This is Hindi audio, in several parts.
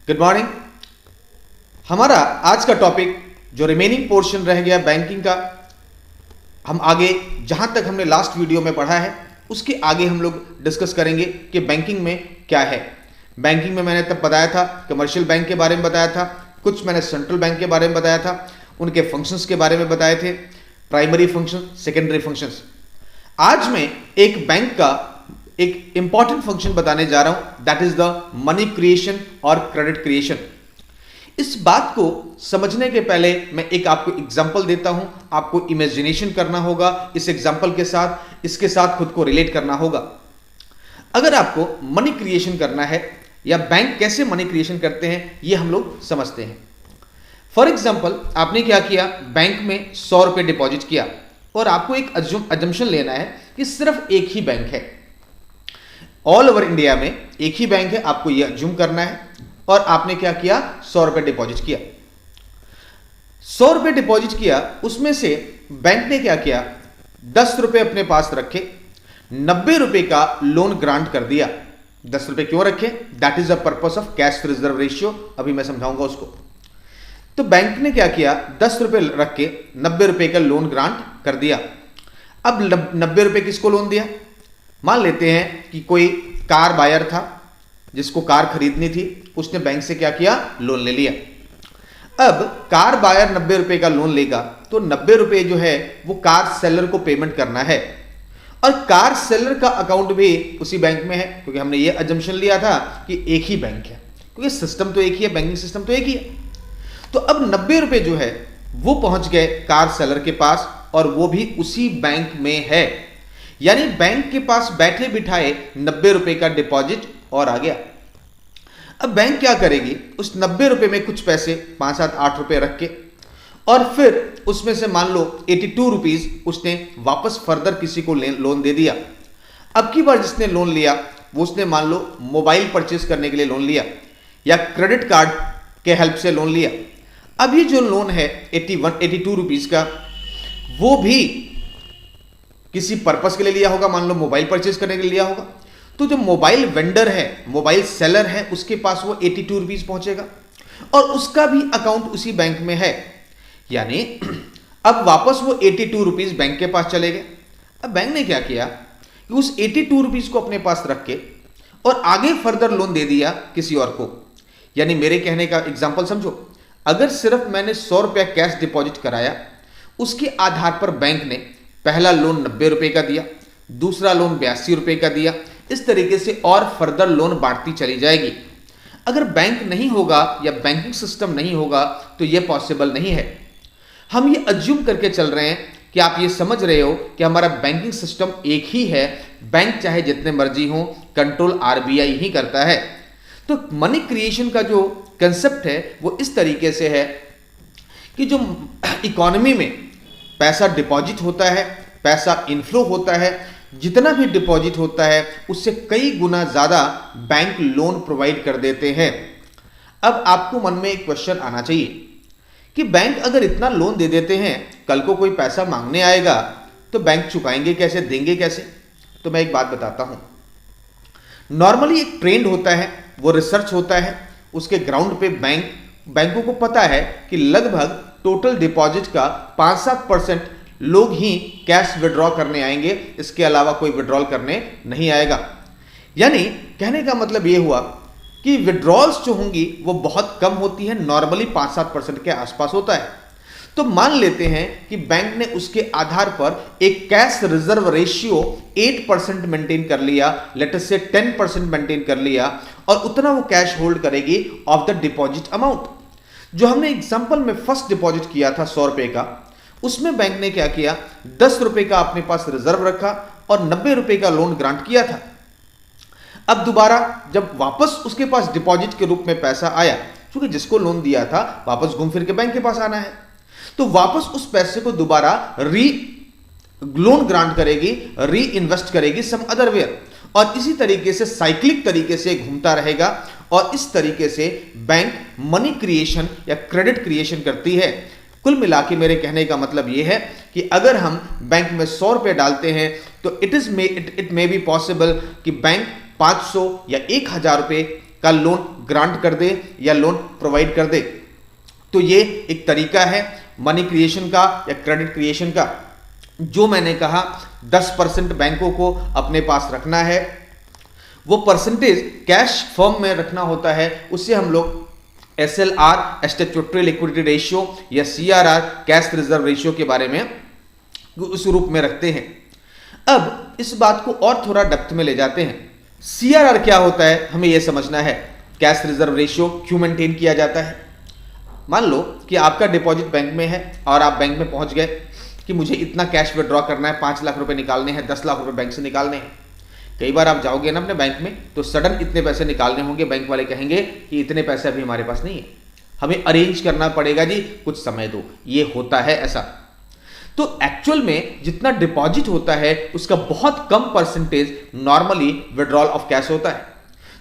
Good morning. हमारा आज का टॉपिक जो रिमेनिंग पोर्शन रह गया बैंकिंग का, हम आगे जहां तक हमने लास्ट वीडियो में पढ़ा है उसके आगे हम लोग डिस्कस करेंगे कि बैंकिंग में क्या है। बैंकिंग में मैंने तब बताया था, कमर्शियल बैंक के बारे में बताया था, कुछ मैंने सेंट्रल बैंक के बारे में बताया था, उनके फंक्शंस के बारे में बताए थे, प्राइमरी फंक्शन, सेकेंडरी फंक्शंस। आज मैं एक बैंक का एक इंपॉर्टेंट फंक्शन बताने जा रहा हूं, that is the money creation और क्रेडिट क्रिएशन। इस बात को समझने के पहले मैं एक आपको एग्जांपल देता हूं, आपको इमेजिनेशन करना होगा इस एग्जांपल के साथ, इसके साथ खुद को रिलेट करना होगा। अगर आपको मनी क्रिएशन करना है या बैंक कैसे मनी क्रिएशन करते हैं ये हम लोग समझते हैं। फॉर एग्जांपल, आपने क्या किया, बैंक में 100 रुपए डिपॉजिट किया और आपको एक अजम्पशन लेना है कि सिर्फ एक ही बैंक है, ऑल ओवर इंडिया में एक ही बैंक है, आपको यह अज्यूम करना है। और आपने क्या किया, 100 रुपए डिपॉजिट किया। 100 रुपए डिपॉजिट किया, उसमें से बैंक ने क्या किया, 10 रुपए अपने पास रखे, 90 रुपए का लोन ग्रांट कर दिया। 10 रुपए क्यों रखे, that is the purpose of cash reserve ratio, अभी मैं समझाऊंगा उसको। तो बैंक ने क्या किया, 10 रुपए रख के 90 रुपए का लोन ग्रांट कर दिया। अब 90 रुपए किसको लोन दिया, मान लेते हैं कि कोई कार बायर था जिसको कार खरीदनी थी, उसने बैंक से क्या किया, लोन ले लिया। अब कार बायर 90 रुपए का लोन लेगा तो 90 रुपए जो है वो कार सेलर को पेमेंट करना है, और कार सेलर का अकाउंट भी उसी बैंक में है, क्योंकि हमने ये अजम्पशन लिया था कि एक ही बैंक है, क्योंकि सिस्टम तो एक ही है, बैंकिंग सिस्टम तो एक ही है। तो अब 90 रुपए जो है वो पहुंच गए कार सेलर के पास, और वो भी उसी बैंक में है, यानी बैंक के पास बैठे बिठाए 90 रुपए का डिपॉजिट और आ गया। अब बैंक क्या करेगी, उस 90 रुपए में कुछ पैसे 5, 7, 8 रुपए रख के, और फिर उसमें से मान लो 82 रुपीज उसने वापस फर्दर किसी को लोन दे दिया। अब की बार जिसने लोन लिया वो उसने मान लो मोबाइल परचेज करने के लिए लोन लिया या क्रेडिट कार्ड के हेल्प से लोन लिया। अब ये जो लोन है 82 रुपीज का, वो भी किसी पर्पस के लिए लिया होगा, मान लो मोबाइल परचेज करने के लिए लिया होगा। तो जो मोबाइल वेंडर है, मोबाइल सेलर है, उसके पास वो 82 रुपीज पहुंचेगा, और उसका भी अकाउंट उसी बैंक में है, यानी अब वापस वो 82 रुपीज बैंक के पास चले गए। अब बैंक ने क्या किया कि उस 82 रुपीज को अपने पास रख के और आगे फर्दर लोन दे दिया किसी और को। यानी मेरे कहने का एग्जाम्पल समझो, अगर सिर्फ मैंने 100 रुपया कैश डिपॉजिट कराया, उसके आधार पर बैंक ने पहला लोन 90 रुपए का दिया, दूसरा लोन 82 रुपए का दिया, इस तरीके से और फर्दर लोन बांटती चली जाएगी। अगर बैंक नहीं होगा या बैंकिंग सिस्टम नहीं होगा तो यह पॉसिबल नहीं है। हम ये अज्यूम करके चल रहे हैं कि आप ये समझ रहे हो कि हमारा बैंकिंग सिस्टम एक ही है, बैंक चाहे जितने मर्जी हो, कंट्रोल आरबीआई ही करता है। तो मनी क्रिएशन का जो कंसेप्ट है वो इस तरीके से है कि जो इकोनॉमी में पैसा डिपॉजिट होता है, पैसा इनफ्लो होता है, जितना भी डिपॉजिट होता है उससे कई गुना ज्यादा बैंक लोन प्रोवाइड कर देते हैं। अब आपको मन में एक क्वेश्चन आना चाहिए कि बैंक अगर इतना लोन दे देते हैं, कल को कोई पैसा मांगने आएगा तो बैंक चुकाएंगे कैसे, देंगे कैसे? तो मैं एक बात बताता हूं। नॉर्मली एक ट्रेंड होता है, वो रिसर्च होता है, उसके ग्राउंड पे बैंकों को पता है कि लगभग टोटल डिपॉजिट का 5-7% लोग ही कैश विड्रॉ करने आएंगे, इसके अलावा कोई विड्रॉल करने नहीं आएगा। यानी कहने का मतलब यह हुआ कि विड्रॉल्स जो होंगी वो बहुत कम होती है, नॉर्मली 5-7% के आसपास होता है। तो मान लेते हैं कि बैंक ने उसके आधार पर एक कैश रिजर्व रेशियो 8% मेंटेन कर लिया, लेट अस से 10% मेंटेन कर लिया, और उतना वो कैश होल्ड करेगी ऑफ द डिपॉजिट अमाउंट। जो हमने एग्जांपल में फर्स्ट डिपॉजिट किया था 100 रुपए का, उसमें बैंक ने क्या किया, 10 रुपए का अपने पास रिजर्व रखा और 90 रुपए का लोन ग्रांट किया था। अब दोबारा जब वापस उसके पास डिपॉजिट के रूप में पैसा आया, क्योंकि जिसको लोन दिया था वापस घूम फिर के बैंक के पास आना है, तो वापस उस पैसे को दोबारा लोन ग्रांट करेगी, री इन्वेस्ट करेगी सम अदर वेयर, और इसी तरीके से साइक्लिक तरीके से घूमता रहेगा, और इस तरीके से बैंक मनी क्रिएशन या क्रेडिट क्रिएशन करती है। कुल मिला के मेरे कहने का मतलब यह है कि अगर हम बैंक में 100 रुपए डालते हैं तो इट मे बी पॉसिबल कि बैंक 500 या 1000 रुपए का लोन ग्रांट कर दे या लोन प्रोवाइड कर दे। तो ये एक तरीका है मनी क्रिएशन का या क्रेडिट क्रिएशन का। जो मैंने कहा 10% बैंकों को अपने पास रखना है, वो परसेंटेज कैश फर्म में रखना होता है, उससे हम लोग SLR स्टैट्यूटरी लिक्विडिटी रेशियो या CRR कैश रिजर्व रेशियो के बारे में उस रूप में रखते हैं। अब इस बात को और थोड़ा डेप्थ में ले जाते हैं। CRR क्या होता है हमें यह समझना है। कैश रिजर्व रेशियो क्यों मेंटेन किया जाता है? मान लो कि आपका डिपॉजिट बैंक में है और आप बैंक में पहुंच गए कि मुझे इतना कैश विड्रॉ करना है, 5 लाख रुपए निकालने हैं, 10 लाख रुपए बैंक से निकालने हैं। कई बार आप जाओगे ना अपने बैंक में तो सडन इतने पैसे निकालने होंगे, बैंक वाले कहेंगे कि इतने पैसे अभी हमारे पास नहीं है, हमें अरेंज करना पड़ेगा जी, कुछ समय दो। ये होता है ऐसा। तो एक्चुअल में जितना डिपॉजिट होता है उसका बहुत कम percentage normally withdrawal of cash होता है।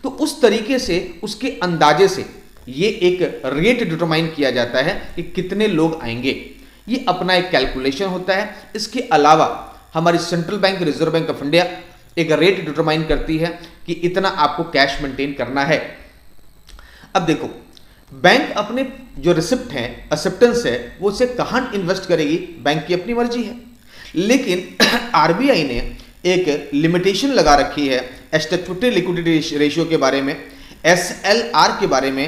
तो उस तरीके से उसके अंदाजे से ये एक रेट डिटरमाइन किया जाता है कि कितने लोग आएंगे। ये अपना एक कैलकुलेशन होता है। इसके अलावा हमारी central bank reserve bank of India एक रेट डिटरमाइन करती है कि इतना आपको कैश मेंटेन करना है। अब देखो, बैंक अपने जो रिसिप्ट है, एक्सेप्टेंस है, वो उसे कहां इन्वेस्ट करेगी, बैंक की अपनी मर्जी है। लेकिन आरबीआई ने एक लिमिटेशन लगा रखी है स्टैट्यूटरी लिक्विडिटी रेशियो के बारे में, SLR के बारे में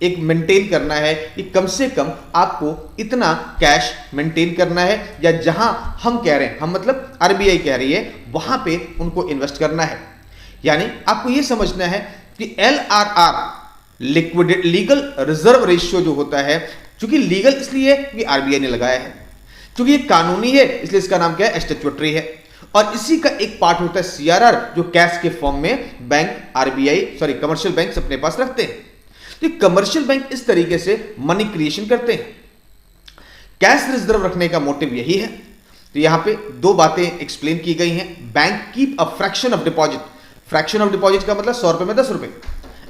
एक मेंटेन करना है कि कम से कम आपको इतना कैश मेंटेन करना है, या जहां हम कह रहे हैं, हम मतलब आरबीआई कह रही है, वहां पे उनको इन्वेस्ट करना है। यानी आपको यह समझना है कि LRR liquid legal reserve ratio जो होता है, चूंकि लीगल इसलिए कि आरबीआई ने लगाया है, चूंकि ये कानूनी है इसलिए इसका नाम क्या है, स्टैट्यूटरी है। और इसी का एक पार्ट होता है CRR, जो कैश के फॉर्म में बैंक कमर्शियल बैंक अपने पास रखते हैं। तो कमर्शियल बैंक इस तरीके से मनी क्रिएशन करते हैं। कैश रिजर्व रखने का मोटिव यही है। तो यहां पे दो बातें एक्सप्लेन की गई हैं। Bank keep a fraction of deposit, fraction of deposit का मतलब 100 रुपए में 10 रुपए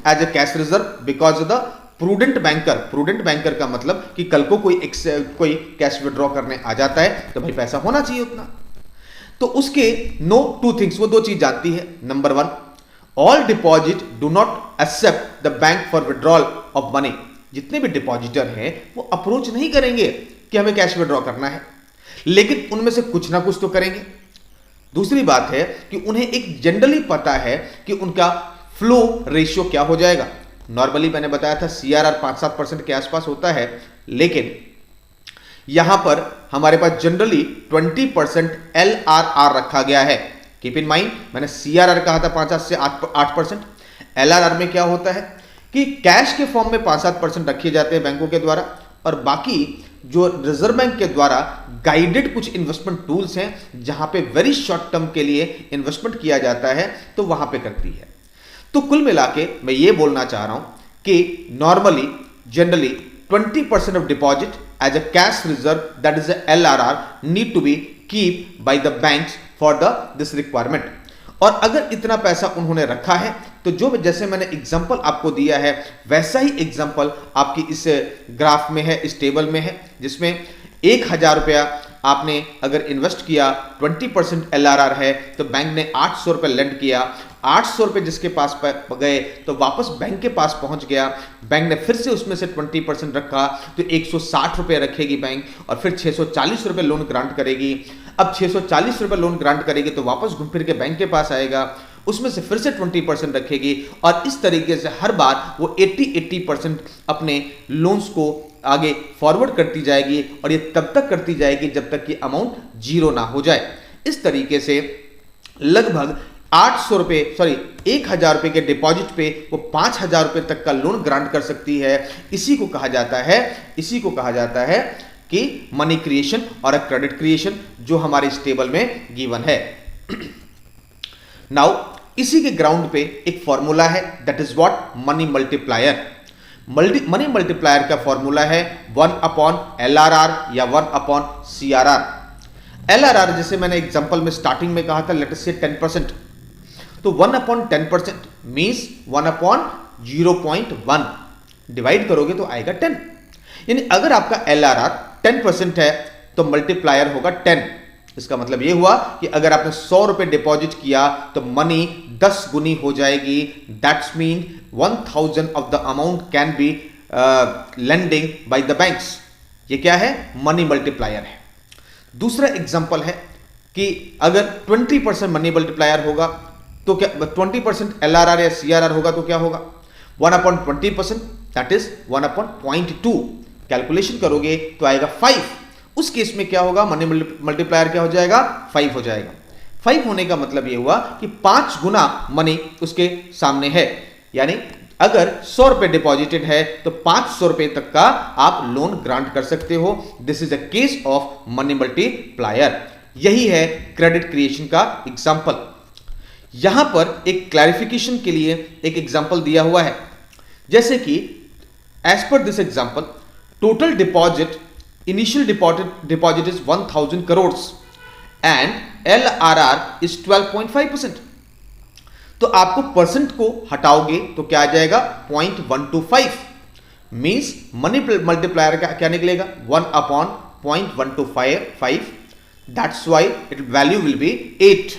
as a cash reserve because the prudent banker. Prudent banker का मतलब कि कल को कोई कैश विड्रॉ करने आ जाता है तो भाई पैसा होना चाहिए उतना। तो उसके नो टू थिंग्स, वो दो चीज जानती है। Number 1, all deposit do not accept the bank for withdrawal of money. जितने भी डिपॉजिटर हैं वो अप्रोच नहीं करेंगे कि हमें कैश विड्रॉ करना है, लेकिन उनमें से कुछ ना कुछ तो करेंगे। दूसरी बात है कि उन्हें एक जनरली पता है कि उनका फ्लो रेशियो क्या हो जाएगा। नॉर्मली मैंने बताया था CRR 5-7% के आसपास होता है, लेकिन यहां पर हमारे पास जनरली 20% LRR रखा गया है। कीप इन माइंड, मैंने CRR कहा था 5 से 8%। LRR में क्या होता है कि कैश के फॉर्म में 5-7% रखे जाते हैं बैंकों के द्वारा, और बाकी जो रिजर्व बैंक के द्वारा गाइडेड कुछ इन्वेस्टमेंट टूल्स हैं जहां पे वेरी शॉर्ट टर्म के लिए इन्वेस्टमेंट किया जाता है, तो वहां पे करती है। तो कुल मिला के मैं ये बोलना चाह रहा हूं कि normally generally 20% of deposit as a cash reserve, that is LRR, need to be keep by the banks for this requirement. और अगर इतना पैसा उन्होंने रखा है तो जो जैसे मैंने एग्जांपल आपको दिया है वैसा ही एग्जांपल आपकी इस ग्राफ में है, इस टेबल में है, जिसमें 1000 रुपया आपने अगर इन्वेस्ट किया, 20% LRR है, तो बैंक ने 800 रुपये लेंड किया। 800 रुपये जिसके पास गए तो वापस बैंक के पास पहुंच गया, बैंक ने फिर से उसमें से 20% रखा तो 160 रुपये रखेगी बैंक, और फिर 640 रुपये लोन ग्रांट करेगी। अब 640 रुपये लोन ग्रांट करेगी तो वापस घूम फिर के बैंक के पास आएगा, उसमें से फिर से 20% रखेगी, और इस तरीके से हर बार वो 80% अपने लोन्स को आगे फॉरवर्ड करती जाएगी, और ये तब तक करती जाएगी जब तक कि अमाउंट जीरो ना हो जाए। इस तरीके से लगभग 800 रुपये 1000 रुपये के डिपॉजिट पे वो 5000 रुपये तक का लोन ग्रांट कर सकती है। इसी को कहा जाता है कि मनी क्रिएशन और क्रेडिट क्रिएशन, जो हमारे इस टेबल में गिवन है। नाउ इसी के ग्राउंड पे एक फॉर्मूला है, that is what, money multiplier. Money multiplier का फॉर्मूला है 1/LRR या 1/CRR। LRR जैसे मैंने एग्जांपल में स्टार्टिंग में कहा था, लेट अस से 10%, तो 1/10% मींस 1/0.1 डिवाइड करोगे तो आएगा 10। यानी अगर आपका LRR 10% है तो मल्टीप्लायर होगा 10। इसका मतलब यह हुआ कि अगर आपने 100 रुपए डिपॉजिट किया तो मनी 10 गुनी हो जाएगी। That's mean 1000 of the amount can be lending bye the banks. ये क्या है? मनी मल्टीप्लायर है। दूसरा एग्जांपल है कि अगर 20% मनी मल्टीप्लायर होगा तो क्या 20% एलआरआर या सीआरआर होगा तो क्या होगा? 1/20% दैट इज 1/0.2। कैलकुलेशन करोगे तो आएगा 5। उस केस में क्या होगा? मनी मल्टीप्लायर क्या हो जाएगा? 5 हो जाएगा। 5 होने का मतलब यह हुआ कि 5 गुना मनी उसके सामने है। यानी अगर 100 रुपए डिपॉजिटेड है तो 500 रुपए तक का आप लोन ग्रांट कर सकते हो। This is a case of money multiplier. यही है क्रेडिट क्रिएशन का एग्जांपल। यहां पर एक क्लैरिफिकेशन के लिए एक एग्जांपल दिया हुआ है, जैसे कि as per this example total deposit initial deposit is 1000 crore and LRR is 12.5%। तो आपको परसेंट को हटाओगे तो क्या आ जाएगा? 0.125। मीन्स मनी मल्टीप्लायर क्या निकलेगा? 1/0.125। That's why it value will be 8।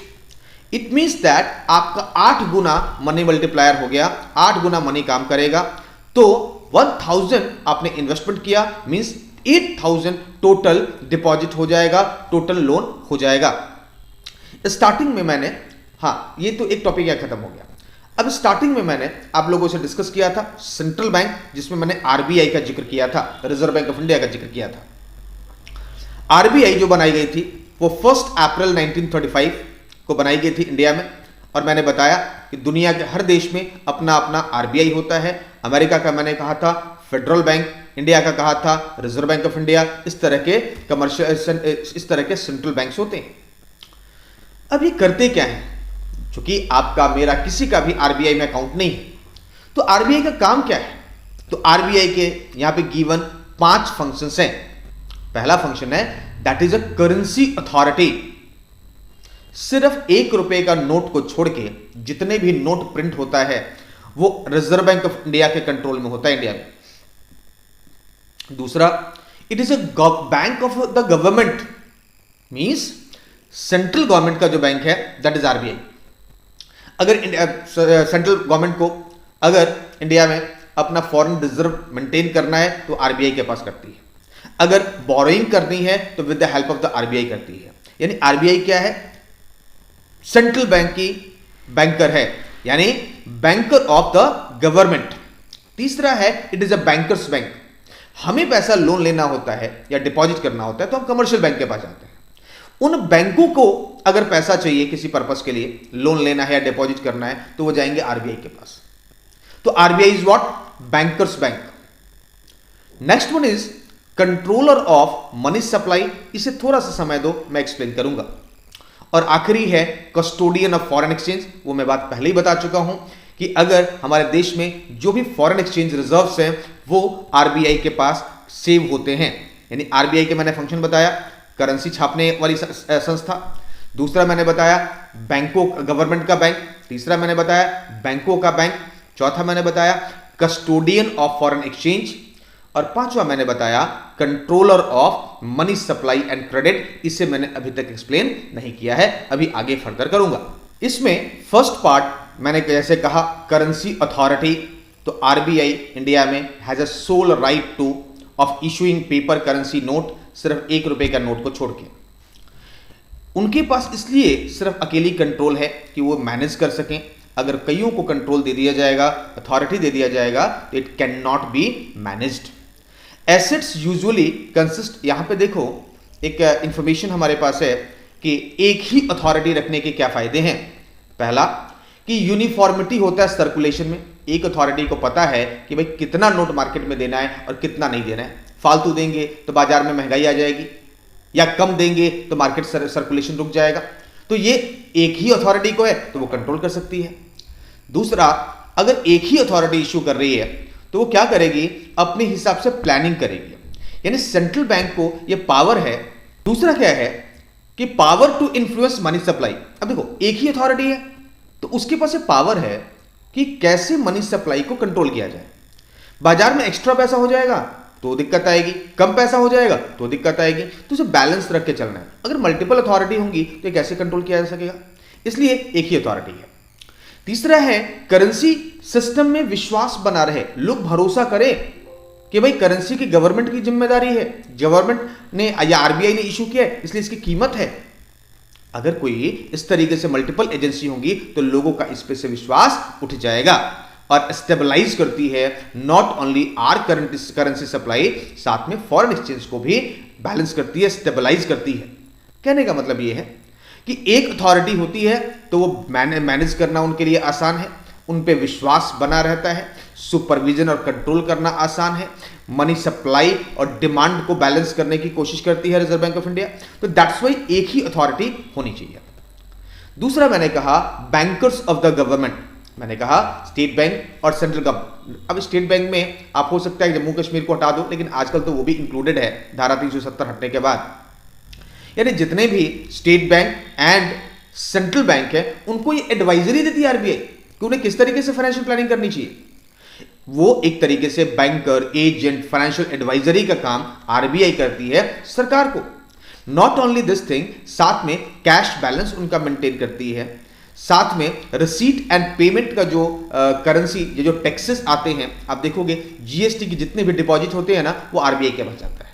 It means that आपका 8 गुना मनी मल्टीप्लायर हो गया, 8 गुना मनी काम करेगा। तो 1000 आपने इन्वेस्टमेंट किया मीन्स 8000 टोटल डिपॉजिट हो जाएगा, टोटल लोन हो जाएगा। स्टार्टिंग में मैंने, हाँ ये तो एक टॉपिक या खत्म हो गया। अब स्टार्टिंग में मैंने आप लोगों से डिस्कस किया था सेंट्रल बैंक, जिसमें मैंने आरबीआई का जिक्र किया था, रिजर्व बैंक ऑफ इंडिया का जिक्र किया था। आरबीआई जो बनाई गई थी वो 1 अप्रैल 1935 को बनाई गई थी इंडिया में। और मैंने बताया कि दुनिया के हर देश में अपना अपना आरबीआई होता है। अमेरिका का मैंने कहा था फेडरल बैंक, इंडिया का कहा था रिजर्व बैंक ऑफ इंडिया। इस तरह के कमर्शियल, इस तरह के सेंट्रल बैंक्स होते हैं। अब ये करते क्या है? क्योंकि आपका मेरा किसी का भी आरबीआई में अकाउंट नहीं है, तो आरबीआई का काम क्या है? तो आरबीआई के यहां पे गिवन 5 फंक्शंस हैं। पहला फंक्शन है that is a currency authority. सिर्फ 1 रुपए का नोट को छोड़ के जितने भी नोट प्रिंट होता है वो रिजर्व बैंक ऑफ इंडिया के कंट्रोल में होता है इंडिया में। दूसरा, it is a bank of the government, means central government का जो बैंक है दैट इज आरबीआई। अगर सेंट्रल गवर्नमेंट को अगर इंडिया में अपना फॉरेन रिजर्व मेंटेन करना है तो आरबीआई के पास करती है। अगर बोरोइंग करनी है तो with the help of the RBI करती है। यानी आरबीआई क्या है? सेंट्रल बैंक की बैंकर है, यानी बैंकर ऑफ द गवर्नमेंट। तीसरा है it is a bankers bank. हमें पैसा लोन लेना होता है या डिपॉजिट करना होता है तो हम कमर्शियल बैंक के पास जाते हैं। उन बैंकों को अगर पैसा चाहिए किसी पर्पस के लिए, लोन लेना है या डिपॉजिट करना है, तो वो जाएंगे आरबीआई के पास। तो RBI is what? Bankers bank. Next one is controller of money supply. इसे थोड़ा सा समय दो, मैं एक्सप्लेन करूंगा। और आखिरी है कस्टोडियन ऑफ फॉरेन एक्सचेंज। वो मैं बात पहले ही बता चुका हूं कि अगर हमारे देश में जो भी फॉरेन एक्सचेंज रिजर्व्स हैं वो आरबीआई के पास सेव होते हैं। यानी आरबीआई के मैंने फंक्शन बताया, करेंसी छापने वाली संस्था। दूसरा मैंने बताया बैंकों, गवर्नमेंट का बैंक। तीसरा मैंने बताया बैंकों का बैंक। चौथा मैंने बताया कस्टोडियन ऑफ फॉरेन एक्सचेंज। और पांचवा मैंने बताया controller of money supply and credit. इसे मैंने अभी तक एक्सप्लेन नहीं किया है, अभी आगे फर्दर करूंगा। इसमें फर्स्ट पार्ट मैंने जैसे कहा करेंसी अथॉरिटी, तो आरबीआई इंडिया में has a sole right to of issuing paper currency note, सिर्फ 1 रुपए का नोट को छोड़ के। उनके पास इसलिए सिर्फ अकेली कंट्रोल है कि वो मैनेज कर सकें। अगर कईयों को कंट्रोल दे दिया जाएगा, अथॉरिटी दे दिया जाएगा, तो it can not be managed. Assets usually consist, यहां पे देखो एक इंफॉर्मेशन हमारे पास है कि एक ही अथॉरिटी रखने के क्या फायदे हैं। पहला कि यूनिफॉर्मिटी होता है सर्कुलेशन में। एक अथॉरिटी को पता है कि भाई कितना नोट मार्केट में देना है और कितना नहीं देना है। फालतू देंगे तो बाजार में महंगाई आ जाएगी, या कम देंगे तो मार्केट सर्कुलेशन रुक जाएगा। तो ये एक ही अथॉरिटी को है तो वो कंट्रोल कर सकती है। दूसरा, अगर एक ही अथॉरिटी इश्यू कर रही है तो वो क्या करेगी? अपने हिसाब से प्लानिंग करेगी। यानी सेंट्रल बैंक को ये पावर है। दूसरा क्या है कि power to influence money supply. अब देखो एक ही अथॉरिटी है तो उसके पास ये पावर है कि कैसे मनी सप्लाई को कंट्रोल किया जाए। बाजार में एक्स्ट्रा पैसा हो जाएगा तो दिक्कत आएगी, कम पैसा हो जाएगा तो दिक्कत आएगी। तो उसे बैलेंस रख के चलना है। अगर मल्टीपल अथॉरिटी होंगी तो कैसे कंट्रोल किया जा सकेगा? इसलिए एक ही अथॉरिटी है। तीसरा है करेंसी सिस्टम में विश्वास बना रहे, लोग भरोसा करें कि भाई करेंसी की गवर्नमेंट की जिम्मेदारी है, गवर्नमेंट ने या आरबीआई ने इशू किया है, इसलिए इसकी कीमत है। अगर कोई इस तरीके से मल्टीपल एजेंसी होंगी तो लोगों का इस पे से विश्वास उठ जाएगा और स्टेबलाइज करती है not only our currency supply, साथ में फॉरेन एक्सचेंज को भी बैलेंस करती है, स्टेबलाइज करती है। कहने का मतलब यह है कि एक अथॉरिटी होती है तो वो मैनेज करना उनके लिए आसान है, उन पे विश्वास बना रहता है, सुपरविजन और कंट्रोल करना आसान है, मनी सप्लाई और डिमांड को बैलेंस करने की कोशिश करती है रिजर्व बैंक ऑफ इंडिया। तो दैट्स वाई एक ही अथॉरिटी होनी चाहिए। दूसरा मैंने कहा बैंकर्स ऑफ द गवर्नमेंट, मैंने कहा स्टेट बैंक और सेंट्रल गवर्नमेंट। अब स्टेट बैंक में आप हो सकता है जम्मू कश्मीर को हटा दो, लेकिन आजकल तो वो भी इंक्लूडेड है धारा 370 हटने के बाद। यानी जितने भी state bank and central bank है उनको ये एडवाइजरी देती है आरबीआई कि उन्हें किस तरीके से फाइनेंशियल प्लानिंग करनी चाहिए। वो एक तरीके से बैंकर, एजेंट, फाइनेंशियल एडवाइजरी का काम आरबीआई करती है सरकार को। नॉट ओनली दिस थिंग, साथ में कैश बैलेंस उनका मेंटेन करती है, साथ में रिसीट एंड पेमेंट का जो करेंसी, ये जो टैक्सेस आते हैं, आप देखोगे जीएसटी की जितने भी डिपॉजिट होते हैं ना वो आरबीआई के पास जाता है।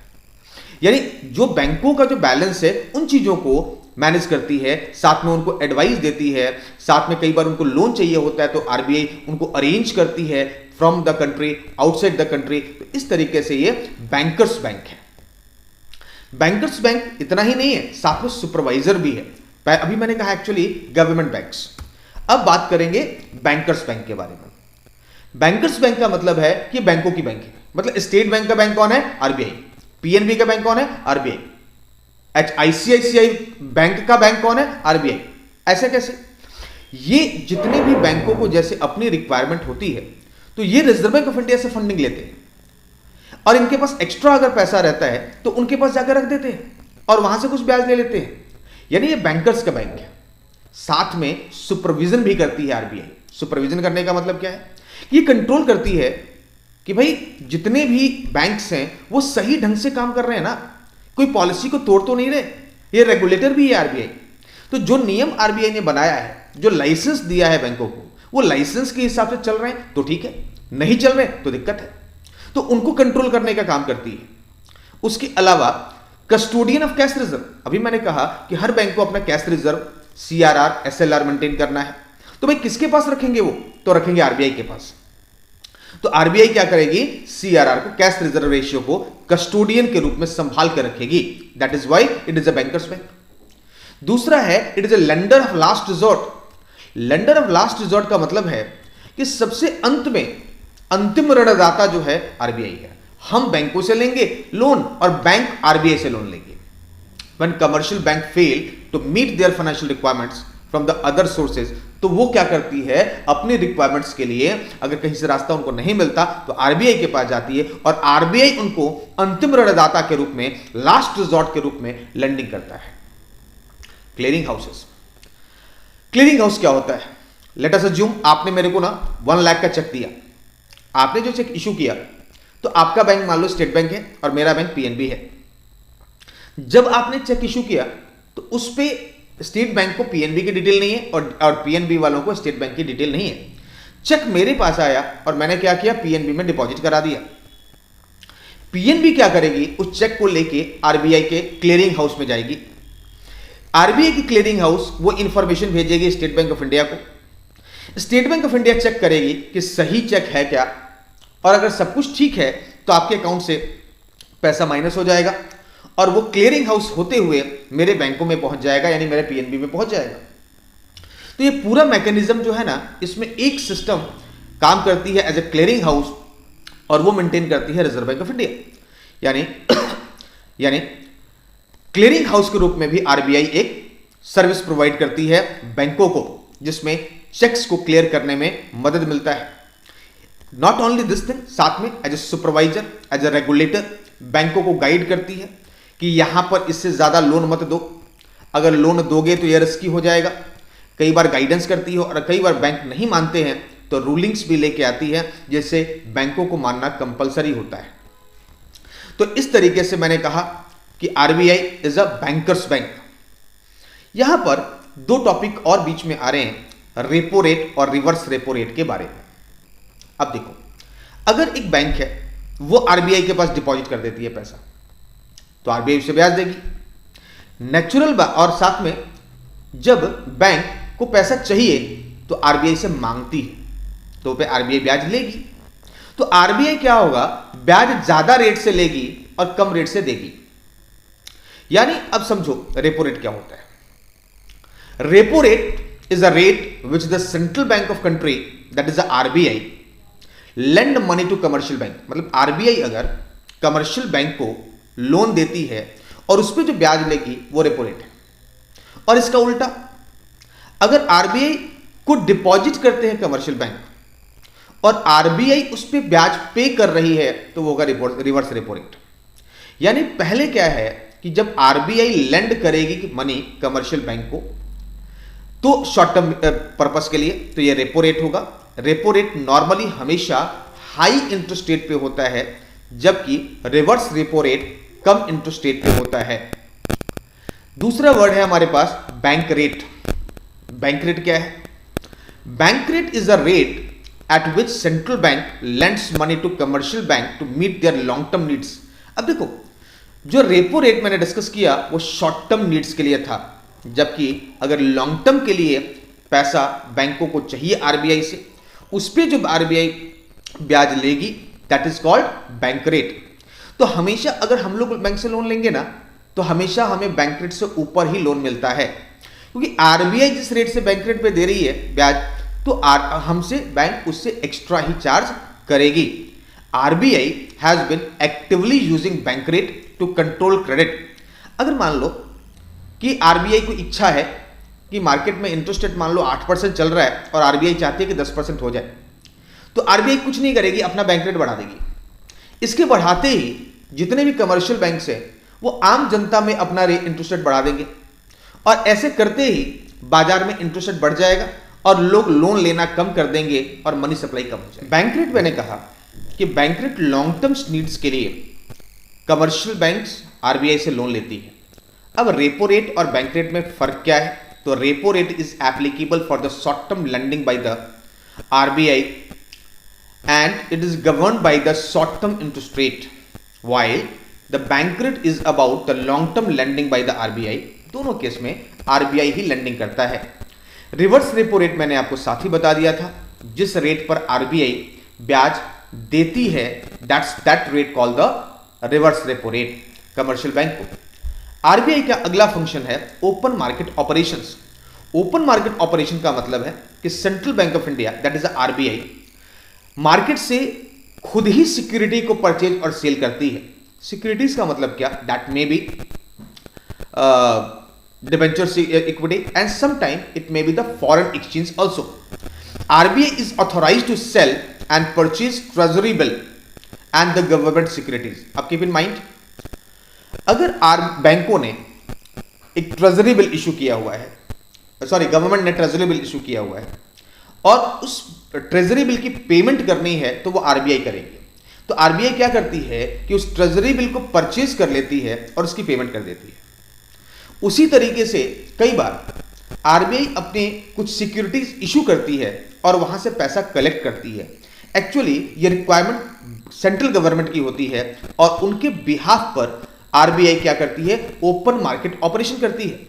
यानी जो बैंकों का जो बैलेंस है उन चीजों को मैनेज करती है, साथ में उनको एडवाइस देती है, साथ में कई बार उनको लोन चाहिए होता है तो आरबीआई उनको अरेंज करती है from the country, outside the country. तो इस तरीके से ये बैंकर्स बैंक है। बैंकर्स बैंक इतना ही नहीं है, साथ में सुपरवाइजर भी है। अभी मैंने कहा एक्चुअली गवर्नमेंट बैंक्स। अब बात करेंगे बैंकर्स बैंक के बारे में। बैंकर्स बैंक का मतलब है कि बैंकों की बैंक है। मतलब स्टेट बैंक का बैंक कौन है? आरबीआई। पीएनबी का बैंक कौन है? आरबीआई। आईसीआईसीआई बैंक का बैंक कौन है? आरबीआई। ऐसे कैसे? ये जितने भी बैंकों को जैसे अपनी रिक्वायरमेंट होती है तो ये रिजर्व बैंक ऑफ इंडिया से फंडिंग लेते हैं और इनके पास एक्स्ट्रा अगर पैसा रहता है तो उनके पास जाकर रख देते हैं और वहां से कुछ ब्याज ले लेते हैं। यानी ये बैंकर्स का बैंक है। साथ में सुपरविजन भी करती है आरबीआई। सुपरविजन करने का मतलब क्या है? ये कंट्रोल करती है कि भाई जितने भी बैंक्स हैं वो सही ढंग से काम कर रहे हैं ना, कोई पॉलिसी को तोड़ तो नहीं रहे। ये रेगुलेटर भी है आरबीआई। तो जो नियम आरबीआई ने बनाया है, जो लाइसेंस दिया है बैंकों को, वो लाइसेंस के हिसाब से चल रहे हैं तो ठीक है, नहीं चल रहे तो दिक्कत है। तो उनको कंट्रोल करने का काम करती है। उसके अलावा कस्टोडियन ऑफ कैश रिजर्व, अभी मैंने कहा कि हर बैंक को अपना cash reserve, CRR, SLR maintain करना है। तो भाई किसके पास रखेंगे वो? तो रखेंगे आरबीआई के पास। तो आरबीआई क्या करेगी? सीआरआर को, कैश रिजर्व रेशियो को कस्टोडियन के रूप में संभाल कर रखेगी। That is why it is a bankers bank. दूसरा है it is a lender of last resort. Lender of last resort का मतलब है कि सबसे अंत में अंतिम ऋणदाता जो है आरबीआई है। हम बैंकों से लेंगे लोन और बैंक आरबीआई से लोन लेंगे। When commercial bank fail to meet their financial requirements from the other sources, तो वो क्या करती है? अपनी रिक्वायरमेंट्स के लिए अगर कहीं से रास्ता उनको नहीं मिलता तो आरबीआई के पास जाती है और आरबीआई उनको अंतिम ऋणदाता के रूप में, लास्ट रिजॉर्ट के रूप में लेंडिंग करता है। Clearing houses. क्लियरिंग हाउस क्या होता है? लेट अस अज्यूम आपने मेरे को ना 1 लाख का चेक दिया। आपने जो चेक इशू किया तो आपका बैंक मान लो स्टेट बैंक है और मेरा बैंक पीएनबी है। जब आपने चेक इशू किया तो उस पे स्टेट बैंक को पीएनबी की डिटेल नहीं है और पीएनबी वालों को स्टेट बैंक की डिटेल नहीं है। चेक मेरे पास आया और मैंने क्या किया? पीएनबी में डिपॉजिट करा दिया। पीएनबी क्या करेगी? उस चेक को लेके आरबीआई के क्लियरिंग हाउस में जाएगी। आरबीआई की क्लियरिंग हाउस वो इंफॉर्मेशन भेजेगी स्टेट बैंक ऑफ इंडिया को। State Bank of India check करेगी कि सही चेक है क्या, और अगर सब कुछ ठीक है तो आपके अकाउंट से पैसा माइनस हो जाएगा और वो क्लियरिंग हाउस होते हुए मेरे बैंकों में पहुंच जाएगा, यानी मेरे पीएनबी में पहुंच जाएगा। तो ये पूरा मैकेनिज्म जो है ना, इसमें एक सिस्टम काम करती है एज ए क्लियरिंग हाउस और वो मेंटेन करती है रिजर्व बैंक ऑफ इंडिया। यानी क्लियरिंग हाउस के रूप में भी आरबीआई एक सर्विस प्रोवाइड करती है बैंकों को, जिसमें चेक्स को क्लियर करने में मदद मिलता है। नॉट ओनली दिस थिंग, साथ में as a supervisor, as a regulator बैंकों को गाइड करती है कि यहां पर इससे ज्यादा लोन मत दो, अगर लोन दोगे तो यह रिस्की हो जाएगा। कई बार गाइडेंस करती है और कई बार बैंक नहीं मानते हैं तो रूलिंग्स भी लेके आती है, जिससे बैंकों को मानना कंपलसरी होता है। तो इस तरीके से मैंने कहा कि RBI is a bankers bank. यहां पर दो टॉपिक और बीच में आ रहे हैं, रेपो रेट और रिवर्स रेपो रेट के बारे में। अब देखो, अगर एक बैंक है वो आरबीआई के पास डिपॉजिट कर देती है पैसा, तो आरबीआई उसे ब्याज देगी नेचुरल, और साथ में जब बैंक को पैसा चाहिए तो आरबीआई से मांगती है तो पे आरबीआई ब्याज लेगी। तो आरबीआई क्या होगा, ब्याज ज्यादा रेट से लेगी और कम रेट से देगी। यानी अब समझो रेपो रेट क्या होता है। Repo rate is a rate which the central bank of country, that is the RBI, lend money to commercial bank. मतलब आरबीआई अगर कमर्शियल बैंक को लोन देती है और उस पर जो ब्याज लेगी वो रेपो रेट है। और इसका उल्टा, अगर आरबीआई को डिपॉजिट करते हैं कमर्शियल बैंक और आरबीआई उस पर ब्याज पे कर रही है तो वो होगा रिवर्स रेपो रेट। यानी पहले क्या है कि जब आरबीआई लेंड करेगी मनी कमर्शियल बैंक को तो शॉर्ट टर्म पर्पस के लिए, तो ये रेपो रेट होगा। रेपो रेट नॉर्मली हमेशा हाई इंटरेस्ट रेट पे होता है, जबकि रिवर्स रेपो रेट कम इंटरेस्ट रेट पे होता है। दूसरा वर्ड है हमारे पास बैंक रेट। बैंक रेट क्या है? Bank rate is a rate at which central bank lends money to commercial bank to meet their long term needs. अब देखो, जो रेपो रेट मैंने डिस्कस किया वो शॉर्ट टर्म नीड्स के लिए था, जबकि अगर लॉन्ग टर्म के लिए पैसा बैंकों को चाहिए आरबीआई से, उस पर जो आरबीआई ब्याज लेगी that is called bank rate. तो हमेशा अगर हम लोग बैंक से लोन लेंगे ना तो हमेशा हमें बैंक रेट से ऊपर ही लोन मिलता है, क्योंकि आरबीआई जिस रेट से बैंक रेट पे दे रही है ब्याज, तो हमसे बैंक उससे एक्स्ट्रा ही चार्ज करेगी। RBI has been actively using bank rate to control credit. अगर मान लो कि आरबीआई को इच्छा है कि मार्केट में इंटरेस्ट रेट मान लो 8% चल रहा है और आरबीआई चाहती है कि 10% हो जाए, तो आरबीआई कुछ नहीं करेगी, अपना बैंक रेट बढ़ा देगी। इसके बढ़ाते ही जितने भी कमर्शियल बैंक है वो आम जनता में अपना इंटरेस्ट रेट बढ़ा देंगे, और ऐसे करते ही बाजार में इंटरेस्ट रेट बढ़ जाएगा और लोग लोन लेना कम कर देंगे और मनी सप्लाई कम हो जाएगी। बैंक रेट, मैंने कहा कि bank rate long term needs के लिए कमर्शियल बैंक्स आरबीआई से लोन लेती है। अब रेपो रेट और बैंक रेट में फर्क क्या है? तो repo rate is applicable for the short term lending by the RBI and it is governed by the short term interest rate, while the bank rate is about the long term lending by the RBI। दोनों केस में RBI ही लेंडिंग करता है। रिवर्स रेपो रेट मैंने आपको साथ ही बता दिया था, जिस रेट पर RBI ब्याज देती है that rate call the reverse repo rate commercial bank को। RBI का अगला फंक्शन है open market operations. Open market operation का मतलब है कि central bank of India that is RBI market से खुद ही सिक्योरिटी को परचेज और सेल करती है। सिक्योरिटीज का मतलब क्या? That may be debenture equity and sometime it may be the foreign exchange also. RBI is authorise to sell and purchase treasury bill and the government securities. अब कीप इन माइंड, अगर बैंकों ने एक ट्रेजरी बिल इशू किया हुआ है, गवर्नमेंट ने ट्रेजरी बिल इशू किया हुआ है और उस ट्रेजरी बिल की पेमेंट करनी है तो वो आरबीआई करेगी। तो आरबीआई क्या करती है कि उस ट्रेजरी बिल को परचेज कर लेती है और उसकी पेमेंट कर देती है। उसी तरीके से कई बार आरबीआई अपने कुछ सिक्योरिटीज इशू करती है और वहां से पैसा कलेक्ट करती है। एक्चुअली ये रिक्वायरमेंट सेंट्रल गवर्नमेंट की होती है और उनके बिहाफ पर आरबीआई क्या करती है? ओपन मार्केट ऑपरेशन करती है।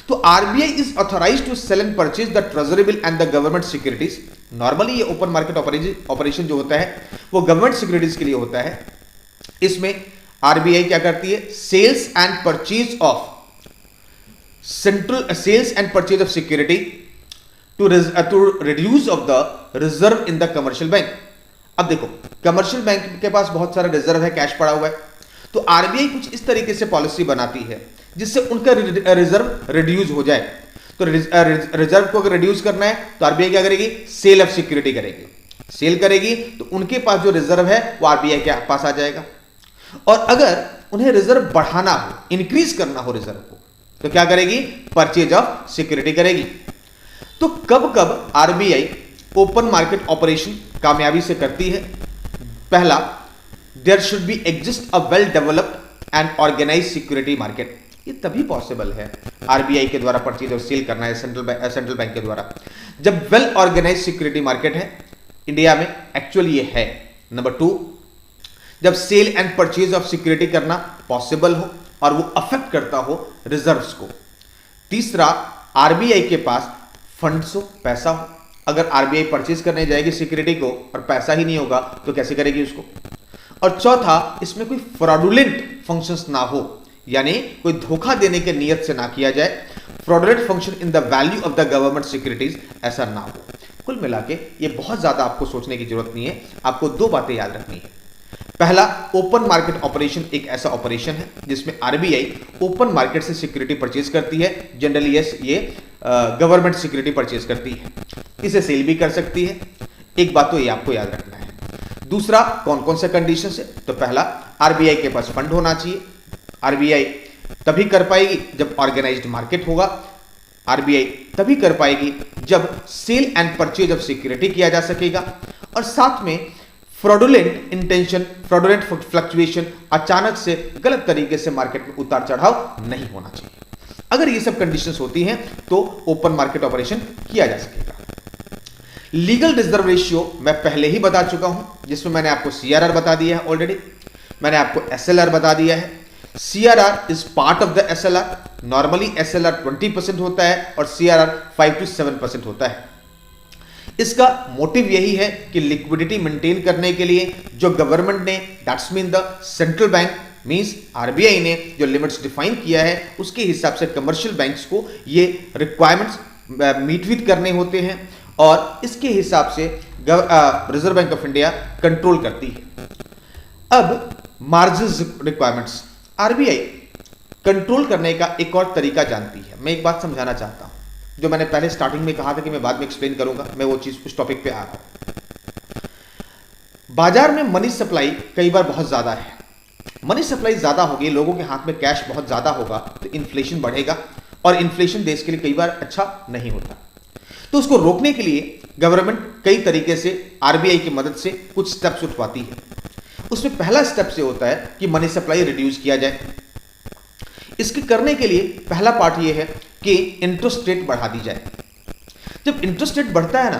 तो RBI is authorise to sell and purchase the treasury bill and the government securities. Normally ये ओपन मार्केट ऑपरेशन जो होता है वो गवर्नमेंट सिक्योरिटीज के लिए होता है। इसमें आरबीआई क्या करती है? Sales and purchase of security to reduce of the reserve in the commercial bank. अब देखो, कमर्शियल बैंक के पास बहुत सारा रिजर्व है, कैश पड़ा हुआ है, तो आरबीआई कुछ इस तरीके से पॉलिसी बनाती है जिससे उनका रिजर्व रिड्यूस हो जाए। तो रिजर्व को अगर रिड्यूस करना है तो आरबीआई क्या करेगी? सेल ऑफ सिक्योरिटी करेगी। सेल करेगी तो उनके पास जो रिजर्व है वो आरबीआई के पास आ जाएगा। और अगर उन्हें रिजर्व बढ़ाना हो, इंक्रीज करना हो रिजर्व को, तो क्या करेगी? परचेज ऑफ सिक्योरिटी करेगी। तो कब कब आरबीआई ओपन मार्केट ऑपरेशन कामयाबी से करती है? पहला, there should be exist a well developed and organise security market. ये तभी पॉसिबल है आरबीआई के द्वारा परचेज और सेल करना है सेंट्रल बैंक के द्वारा, जब वेल ऑर्गेनाइज सिक्योरिटी मार्केट है इंडिया में। एक्चुअली ये है। नंबर 2, जब sale and purchase of security करना पॉसिबल हो और वो अफेक्ट करता हो रिजर्व्स को। तीसरा, आरबीआई के पास फंड्स हो, पैसा हो। अगर आरबीआई परचेज करने जाएगी सिक्योरिटी को और पैसा ही नहीं होगा तो कैसे करेगी उसको। और चौथा, इसमें कोई फ्रॉडुलेंट फंक्शंस ना हो, यानी कोई धोखा देने के नियत से ना किया जाए। Fraudulent function in the value of the government securities ऐसा ना हो। कुल मिला के ये बहुत ज्यादा आपको सोचने की जरूरत नहीं है, आपको 2 बातें याद रखनी है। पहला, ओपन मार्केट ऑपरेशन एक ऐसा ऑपरेशन है जिसमें आरबीआई ओपन मार्केट से सिक्योरिटी परचेज करती है। जनरली ये गवर्नमेंट सिक्योरिटी परचेज करती है, इसे सेल भी कर सकती है। एक बात तो ये आपको याद रखना है। दूसरा, कौन कौन से कंडीशन है, तो पहला, आरबीआई के पास फंड होना चाहिए। आरबीआई तभी कर पाएगी जब ऑर्गेनाइज्ड मार्केट होगा। आरबीआई तभी कर पाएगी जब sale and purchase of security किया जा सकेगा। और साथ में फ्रॉडुलेंट इंटेंशन, फ्रॉडुलेंट फ्लक्चुएशन, अचानक से गलत तरीके से मार्केट में उतार चढ़ाव नहीं होना चाहिए। अगर ये सब कंडीशंस होती हैं तो ओपन मार्केट ऑपरेशन किया जा सकेगा। लीगल रिजर्व रेशियो मैं पहले ही बता चुका हूं, जिसमें मैंने आपको सीआरआर बता दिया है ऑलरेडी, मैंने आपको एसएलआर बता दिया है। CRR is part of the SLR. Normally SLR 20% होता है और सीआरआर 5 to 7% होता है। इसका मोटिव यही है कि लिक्विडिटी मेंटेन करने के लिए जो गवर्नमेंट ने, that's mean the central bank means RBI ने जो लिमिट्स डिफाइन किया है उसके हिसाब से कमर्शियल बैंक्स को ये रिक्वायरमेंट्स मीट विद करने होते हैं और इसके हिसाब से reserve bank of India control करती है। अब मार्जिन रिक्वायरमेंट्स आरबीआई कंट्रोल करने का एक और तरीका जानती है। मैं एक बात समझाना चाहता हूं, जो मैंने पहले स्टार्टिंग में कहा था कि मैं बाद में एक्सप्लेन करूंगा, मैं वो चीज उस टॉपिक पे आ रहा हूं। बाजार में मनी सप्लाई कई बार बहुत ज्यादा है। मनी सप्लाई ज्यादा होगी, लोगों के हाथ में कैश बहुत ज्यादा होगा तो इन्फ्लेशन बढ़ेगा और इन्फ्लेशन देश के लिए कई बार अच्छा नहीं होता। तो उसको रोकने के लिए गवर्नमेंट कई तरीके से आरबीआई की मदद से कुछ स्टेप्स उठवाती है। उसमें पहला स्टेप से होता है कि मनी सप्लाई रिड्यूस किया जाए। इसके करने के लिए पहला पार्ट ये है कि इंटरेस्ट रेट बढ़ा दी जाए। जब इंटरेस्ट रेट बढ़ता है ना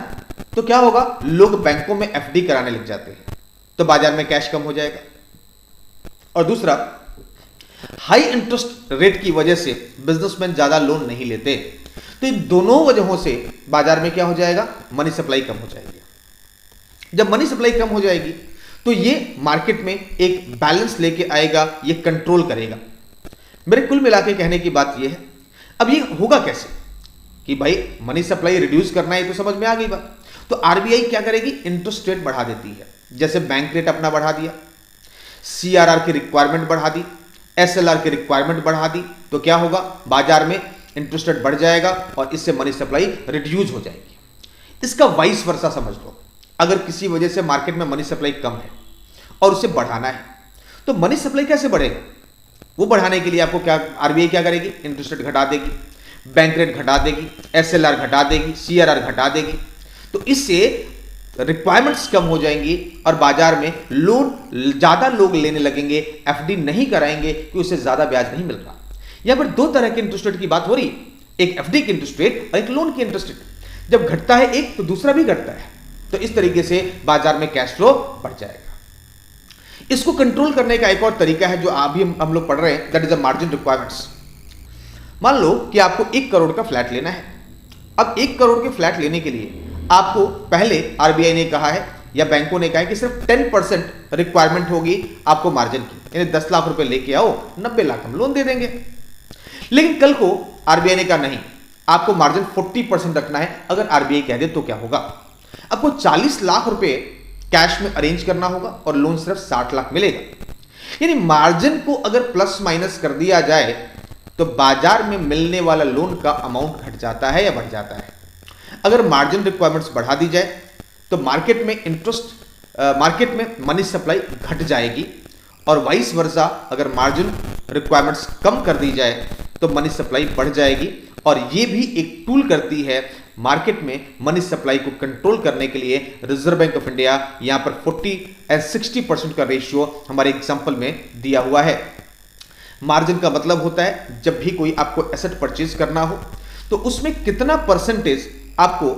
तो क्या होगा, लोग बैंकों में एफडी कराने लग जाते हैं, तो बाजार में कैश कम हो जाएगा। और दूसरा, हाई इंटरेस्ट रेट की वजह से बिजनेसमैन ज्यादा लोन नहीं लेते, तो इन दोनों वजहों से बाजार में क्या हो जाएगा, मनी सप्लाई कम हो जाएगी। जब मनी सप्लाई कम हो जाएगी तो ये मार्केट में एक बैलेंस लेके आएगा, ये कंट्रोल करेगा। मेरे कुल मिला के कहने की बात ये है। अब ये होगा कैसे कि भाई मनी सप्लाई रिड्यूस करना है, तो समझ में आ गई बात। तो आरबीआई क्या करेगी, इंटरेस्ट रेट बढ़ा देती है। जैसे बैंक रेट अपना बढ़ा दिया, सीआरआर की रिक्वायरमेंट बढ़ा दी, एसएलआर की रिक्वायरमेंट बढ़ा दी, तो क्या होगा, बाजार में इंटरेस्ट रेट बढ़ जाएगा और इससे मनी सप्लाई रिड्यूस हो जाएगी। इसका वाइस वर्सा समझ लो, अगर किसी वजह से मार्केट में मनी सप्लाई कम है और उसे बढ़ाना है तो मनी सप्लाई कैसे बढ़ेगा, वो बढ़ाने के लिए आपको क्या, आरबीआई क्या करेगी, इंटरेस्ट रेट घटा देगी, बैंक रेट घटा देगी, एसएलआर घटा देगी, सीआरआर घटा देगी। तो इससे रिक्वायरमेंट्स कम हो जाएंगी और बाजार में लोन ज्यादा लोग लेने लगेंगे, एफडी नहीं कराएंगे कि उसे ज्यादा ब्याज नहीं मिल रहा। यहां पर 2 तरह के इंटरेस्ट रेट की बात हो रही, एक एफडी की इंटरेस्ट रेट और एक लोन की इंटरेस्ट रेट। जब घटता है एक तो दूसरा भी घटता है, तो इस तरीके से बाजार में कैश फ्लो बढ़ जाएगा। इसको कंट्रोल करने का एक और तरीका है जो अभी हम लोग पढ़ रहे हैं, that is a margin requirements. मान लो कि आपको 1 करोड़ का फ्लैट लेना है। अब 1 करोड़ के फ्लैट लेने के लिए आपको पहले आरबीआई ने कहा है या बैंकों ने कहा है कि सिर्फ 10% रिक्वायरमेंट होगी आपको मार्जिन की, यानी 10 लाख रुपए लेके आओ, 90 लाख हम लोन दे देंगे। लेकिन कल को आरबीआई ने कहा नहीं, आपको मार्जिन 40% रखना है। अगर आरबीआई कह दे तो क्या होगा, आपको 40 लाख रुपए कैश में अरेंज करना होगा और लोन सिर्फ 60 लाख मिलेगा। यानी मार्जिन को अगर प्लस माइनस कर दिया जाए तो बाजार में मिलने वाला लोन का अमाउंट घट जाता है या बढ़ जाता है। अगर मार्जिन रिक्वायरमेंट्स बढ़ा दी जाए तो मार्केट में मनी सप्लाई घट जाएगी और वाइस वर्सा अगर मार्जिन रिक्वायरमेंट्स कम कर दी जाए तो मनी सप्लाई बढ़ जाएगी। और ये भी एक टूल करती है मार्केट में मनी सप्लाई को कंट्रोल करने के लिए। रिजर्व बैंक ऑफ इंडिया यहां पर 40 और 60% का रेशियो हमारे एग्जांपल में दिया हुआ है। मार्जिन का मतलब होता है जब भी कोई आपको एसेट परचेज करना हो तो उसमें कितना परसेंटेज आपको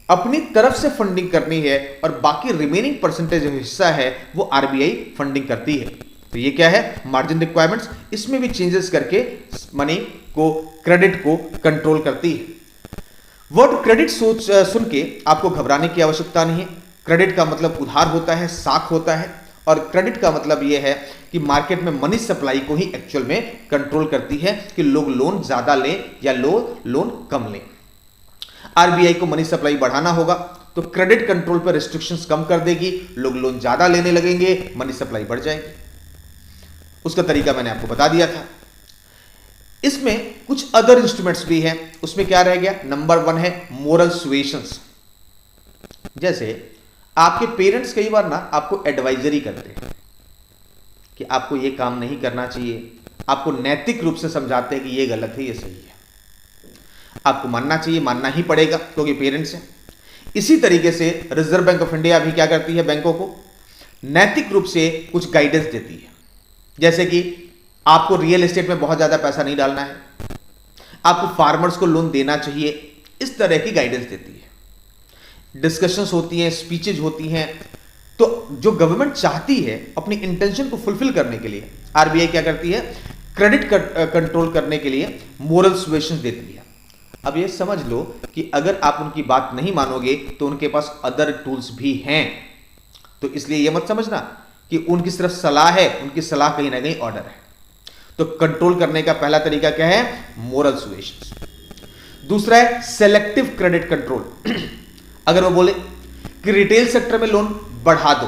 अपनी तरफ से फंडिंग करनी है और बाकी रिमेनिंग परसेंटेज जो हिस्सा है वो आरबीआई फंडिंग करती है। तो ये क्या है, मार्जिन रिक्वायरमेंट्स। इसमें भी चेंजेस करके मनी को, क्रेडिट को कंट्रोल करती है। वर्ड क्रेडिट सुन के आपको घबराने की आवश्यकता नहीं है। क्रेडिट का मतलब उधार होता है, साख होता है, और क्रेडिट का मतलब यह है कि मार्केट में मनी सप्लाई को ही एक्चुअल में कंट्रोल करती है कि लोग लोन ज्यादा लें या लोन कम लें। आरबीआई को मनी सप्लाई बढ़ाना होगा तो क्रेडिट कंट्रोल पर रिस्ट्रिक्शंस कम कर देगी, लोग लोन ज्यादा लेने लगेंगे, मनी सप्लाई बढ़ जाएगी। उसका तरीका मैंने आपको बता दिया था। इसमें कुछ अदर इंस्ट्रूमेंट्स भी हैं। उसमें क्या रह गया, नंबर 1 है मोरल सुएशंस। जैसे आपके पेरेंट्स कई बार ना आपको एडवाइजरी करते हैं कि आपको ये काम नहीं करना चाहिए, आपको नैतिक रूप से समझाते हैं कि ये गलत है, ये सही है, आपको मानना चाहिए, मानना ही पड़ेगा क्योंकि पेरेंट्स हैं। इसी तरीके से रिजर्व बैंक ऑफ इंडिया भी क्या करती है, बैंकों को नैतिक रूप से कुछ गाइडेंस देती है। जैसे कि आपको रियल एस्टेट में बहुत ज्यादा पैसा नहीं डालना है, आपको फार्मर्स को लोन देना चाहिए, इस तरह की गाइडेंस देती है। डिस्कशंस होती हैं, स्पीचेज होती हैं। तो जो गवर्नमेंट चाहती है अपनी इंटेंशन को फुलफिल करने के लिए आरबीआई क्या करती है, क्रेडिट कंट्रोल करने के लिए मोरल सुएशंस देती है। अब ये समझ लो कि अगर आप उनकी बात नहीं मानोगे तो उनके पास अदर टूल्स भी हैं। तो इसलिए ये मत समझना कि उनकी सिर्फ सलाह है, उनकी सलाह कहीं ना कहीं ऑर्डर है। तो कंट्रोल करने का पहला तरीका क्या है, मोरल सुएशंस। दूसरा है सेलेक्टिव क्रेडिट कंट्रोल। अगर वो बोले कि रिटेल सेक्टर में लोन बढ़ा दो,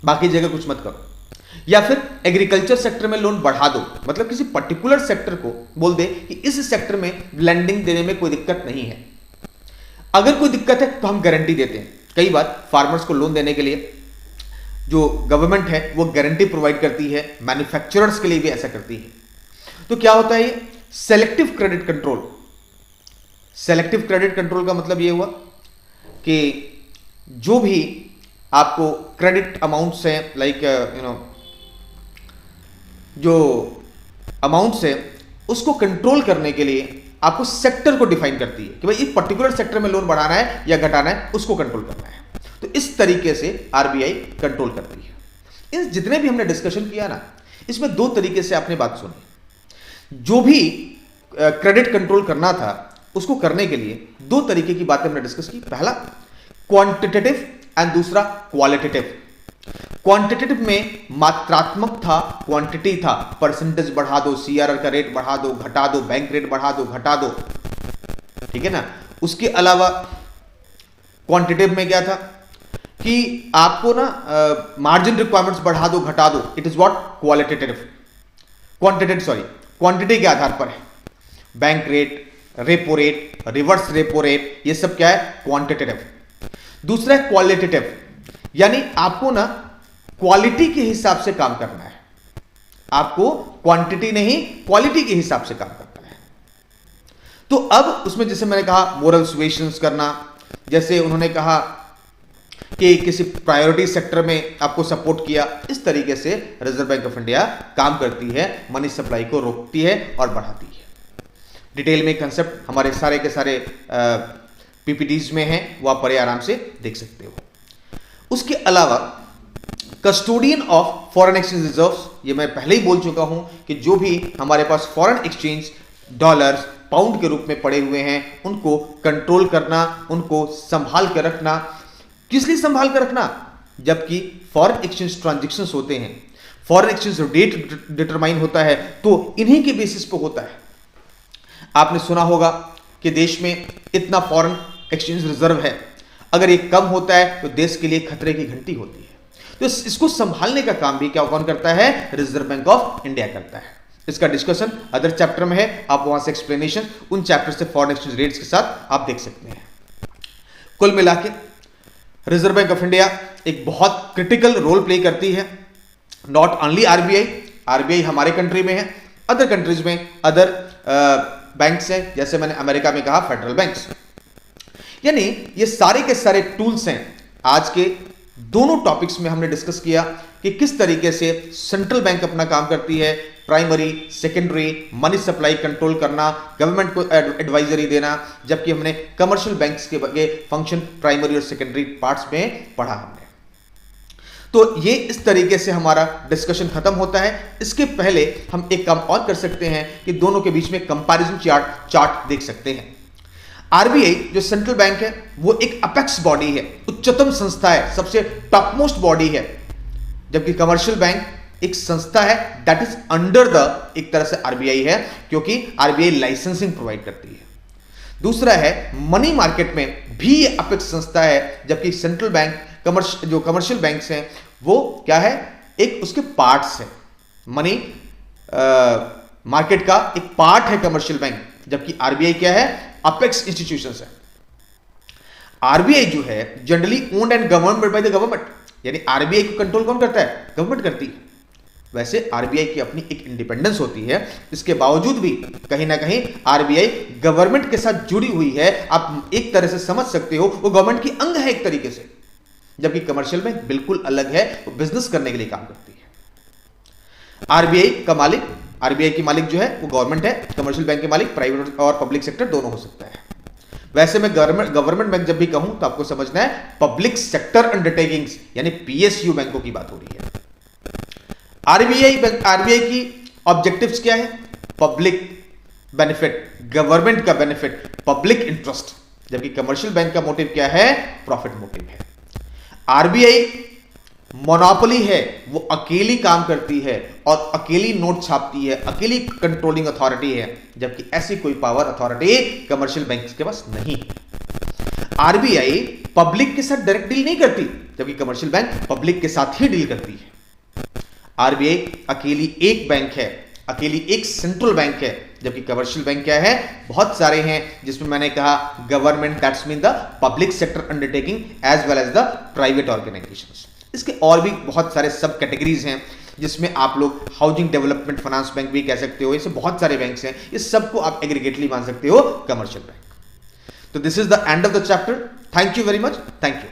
बाकी जगह कुछ मत करो, या फिर एग्रीकल्चर सेक्टर में लोन बढ़ा दो, मतलब किसी पर्टिकुलर सेक्टर को बोल दे कि इस सेक्टर में लेंडिंग देने में कोई दिक्कत नहीं है, अगर कोई दिक्कत है तो हम गारंटी देते हैं। कई बार फार्मर्स को लोन देने के लिए जो गवर्नमेंट है वो गारंटी प्रोवाइड करती है, मैन्युफैक्चरर्स के लिए भी ऐसा करती है। तो क्या होता है ये selective credit control. Selective credit control का मतलब ये हुआ कि जो भी आपको क्रेडिट अमाउंट्स हैं, लाइक जो अमाउंट्स है उसको कंट्रोल करने के लिए आपको सेक्टर को डिफाइन करती है कि भाई इस पर्टिकुलर सेक्टर में लोन बढ़ाना है या घटाना है, उसको कंट्रोल करना है। तो इस तरीके से आरबीआई कंट्रोल करती है। इन जितने भी हमने डिस्कशन किया ना, इसमें दो तरीके से आपने बात सुनी। जो भी क्रेडिट कंट्रोल करना था उसको करने के लिए दो तरीके की बातें हमने डिस्कस की। पहला क्वांटिटेटिव एंड दूसरा क्वालिटेटिव। क्वांटिटेटिव में मात्रात्मक था, क्वांटिटी था, परसेंटेज बढ़ा दो, सीआरआर का रेट बढ़ा दो, घटा दो, बैंक रेट बढ़ा दो, घटा दो, ठीक है ना। उसके अलावा क्वांटिटेटिव में क्या था कि आपको ना मार्जिन रिक्वायरमेंट्स बढ़ा दो, घटा दो, it is what qualitative. Quantity के आधार पर है, bank rate, repo rate, reverse repo rate, ये सब क्या है, क्वांटिटेटिव। दूसरा है क्वालिटेटिव, यानी आपको ना क्वालिटी के हिसाब से काम करना है, आपको क्वांटिटी नहीं क्वालिटी के हिसाब से काम करना है। तो अब उसमें जैसे मैंने कहा मोरल सुएशंस करना, जैसे उन्होंने कहा कि किसी प्रायोरिटी सेक्टर में आपको सपोर्ट किया, इस तरीके से रिजर्व बैंक ऑफ इंडिया काम करती है, मनी सप्लाई को रोकती है और बढ़ाती है। डिटेल में कंसेप्ट हमारे सारे के सारे पीपीटीज में हैं, वो आप बड़े आराम से देख सकते हो। उसके अलावा custodian of foreign exchange reserves, ये मैं पहले ही बोल चुका हूं कि जो भी हमारे पास फॉरेन एक्सचेंज डॉलर्स, पाउंड के रूप में पड़े हुए हैं उनको कंट्रोल करना, उनको संभाल कर रखना। किस लिए संभाल कर रखना, जबकि फॉरेन एक्सचेंज ट्रांजैक्शंस होते हैं, फॉरेन एक्सचेंज रेट डिटरमाइन होता है तो इन्हीं के बेसिस पे होता है। आपने सुना होगा कि देश में इतना फॉरेन एक्सचेंज रिजर्व है, अगर ये कम होता है तो देश के लिए खतरे की घंटी होती है। तो इसको संभालने का काम भी क्या कौन करता है, रिजर्व बैंक ऑफ इंडिया करता है। इसका डिस्कशन अदर चैप्टर में है, आप वहां से एक्सप्लेनेशन उन चैप्टर से फॉरेन एक्सचेंज रेट्स के साथ आप देख सकते हैं। कुल मिला के रिजर्व बैंक ऑफ इंडिया एक बहुत क्रिटिकल रोल प्ले करती है। नॉट ओनली आरबीआई, आरबीआई हमारे कंट्री में है, अदर कंट्रीज में अदर बैंक्स हैं, जैसे मैंने अमेरिका में कहा फेडरल बैंक्स। यानी ये सारे के सारे टूल्स हैं। आज के दोनों टॉपिक्स में हमने डिस्कस किया कि किस तरीके से सेंट्रल बैंक अपना काम करती है, primary, secondary, money supply control करना, गवर्नमेंट को एडवाइजरी देना, जबकि हमने कमर्शियल बैंक्स के फंक्शन प्राइमरी और सेकेंडरी पार्ट्स में पढ़ा हमने। तो ये इस तरीके से हमारा डिस्कशन खत्म होता है। इसके पहले हम एक काम और कर सकते हैं कि दोनों के बीच में कंपैरिजन चार्ट देख सकते हैं। आरबीआई जो सेंट्रल बैंक है वो एक अपेक्स बॉडी है, उच्चतम संस्था है, सबसे टॉप मोस्ट बॉडी है, जबकि कमर्शियल बैंक एक संस्था है दैट इज अंडर द, एक तरह से आरबीआई है क्योंकि आरबीआई लाइसेंसिंग प्रोवाइड करती है। दूसरा है मनी मार्केट में भी ये अपेक्स संस्था है, जबकि सेंट्रल बैंक जो कमर्शियल बैंक्स हैं वो क्या है, एक उसके पार्ट्स है। मनी मार्केट का एक पार्ट है कमर्शियल बैंक, जबकि आरबीआई क्या है, अपेक्स इंस्टीट्यूशंस है। आरबीआई जो है generally owned and government by the government, यानी आरबीआई को कंट्रोल कौन करता है, गवर्नमेंट करती है। वैसे आरबीआई की अपनी एक इंडिपेंडेंस होती है, इसके बावजूद भी कहीं ना कहीं आरबीआई गवर्नमेंट के साथ जुड़ी हुई है। आप एक तरह से समझ सकते हो वो गवर्नमेंट की अंग है एक तरीके से, जबकि कमर्शियल बैंक बिल्कुल अलग है, वो बिजनेस करने के लिए काम करती है। आरबीआई का मालिक, आरबीआई की मालिक जो है वो गवर्नमेंट है, कमर्शियल बैंक के मालिक प्राइवेट और पब्लिक सेक्टर दोनों हो सकता है। वैसे मैं गवर्नमेंट बैंक जब भी कहूं तो आपको समझना है पब्लिक सेक्टर अंडरटेकिंग्स यानी पीएसयू बैंकों की बात हो रही है। आरबीआई की ऑब्जेक्टिव्स क्या है, पब्लिक बेनिफिट, गवर्नमेंट का बेनिफिट, पब्लिक इंटरेस्ट, जबकि कमर्शियल बैंक का मोटिव क्या है, प्रॉफिट मोटिव है। आरबीआई मोनोपोली है, वो अकेली काम करती है और अकेली नोट छापती है, अकेली कंट्रोलिंग अथॉरिटी है, जबकि ऐसी कोई पावर अथॉरिटी कमर्शियल बैंक के पास नहीं है। आरबीआई पब्लिक के साथ डायरेक्ट डील नहीं करती, जबकि कमर्शियल बैंक पब्लिक के साथ ही डील करती है। आरबीआई अकेली एक बैंक है, अकेली एक सेंट्रल बैंक है, जबकि कमर्शियल बैंक क्या है, बहुत सारे हैं, जिसमें मैंने कहा government, that's mean the public sector undertaking as well as the private organisations. इसके और भी बहुत सारे सब कैटेगरीज हैं, जिसमें आप लोग हाउसिंग डेवलपमेंट फाइनेंस बैंक भी कह सकते हो, ऐसे बहुत सारे बैंक्स हैं, इस सबको आप एग्रीगेटली मान सकते हो कमर्शियल बैंक। तो this is the end of the chapter. Thank you very much, thank you.